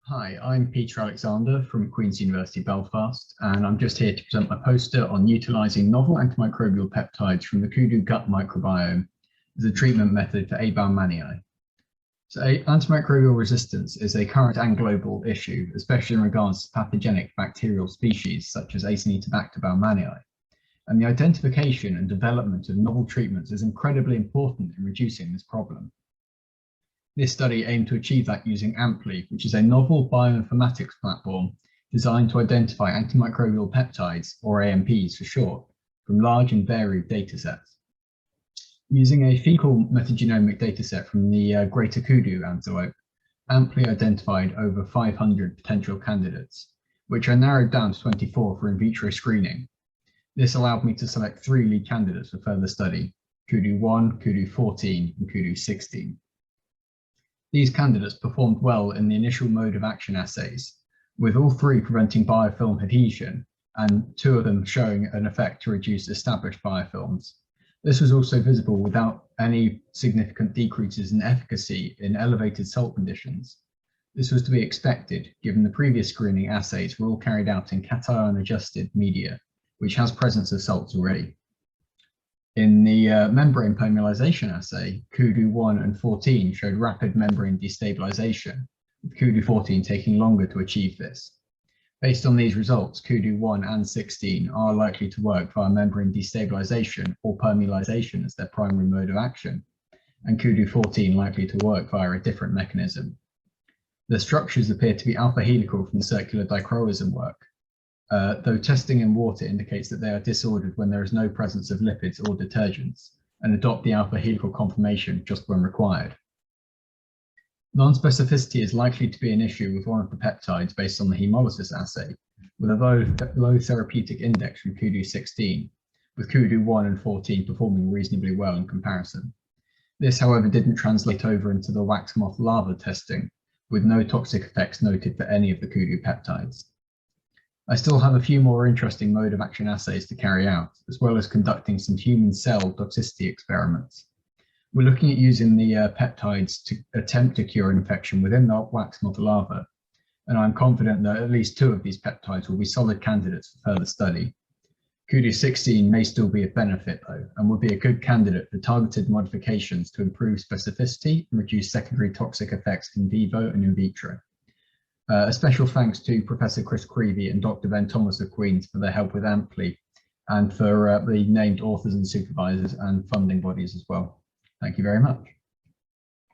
Hi, I'm Peter Alexander from Queen's University Belfast, and I'm just here to present my poster on utilising novel antimicrobial peptides from the kudu gut microbiome as a treatment method for baumannii. So antimicrobial resistance is a current and global issue, especially in regards to pathogenic bacterial species such as Acinetobacter baumannii. And the identification and development of novel treatments is incredibly important in reducing this problem. This study aimed to achieve that using AMPLI, which is a novel bioinformatics platform designed to identify antimicrobial peptides, or AMPs for short, from large and varied datasets. Using a fecal metagenomic dataset from the greater kudu antelope, AMPLI identified over 500 potential candidates, which are narrowed down to 24 for in vitro screening. This allowed me to select 3 lead candidates for further study: kudu 1, kudu 14, and kudu 16. These candidates performed well in the initial mode of action assays, with all 3 preventing biofilm adhesion and 2 of them showing an effect to reduce established biofilms. This was also visible without any significant decreases in efficacy in elevated salt conditions. This was to be expected, given the previous screening assays were all carried out in cation-adjusted media, which has presence of salts already. In the membrane permeabilization assay, kudu 1 and 14 showed rapid membrane destabilization, with kudu 14 taking longer to achieve this. Based on these results, kudu 1 and 16 are likely to work via membrane destabilization or permeabilization as their primary mode of action, and kudu 14 likely to work via a different mechanism. The structures appear to be alpha helical from the circular dichroism work, though testing in water indicates that they are disordered when there is no presence of lipids or detergents, and adopt the alpha helical conformation just when required. Non-specificity is likely to be an issue with one of the peptides based on the hemolysis assay, with a low therapeutic index from kudu 16, with kudu 1 and 14 performing reasonably well in comparison. This, however, didn't translate over into the wax moth larva testing, with no toxic effects noted for any of the kudu peptides. I still have a few more interesting mode of action assays to carry out, as well as conducting some human cell toxicity experiments. We're looking at using the peptides to attempt to cure an infection within the wax moth larva, and I'm confident that at least 2 of these peptides will be solid candidates for further study. Kudu 16 may still be of benefit though, and would be a good candidate for targeted modifications to improve specificity and reduce secondary toxic effects in vivo and in vitro. A special thanks to Professor Chris Creevy and Dr. Ben Thomas of Queen's for their help with AMPLI, and for the named authors and supervisors and funding bodies as well. Thank you very much.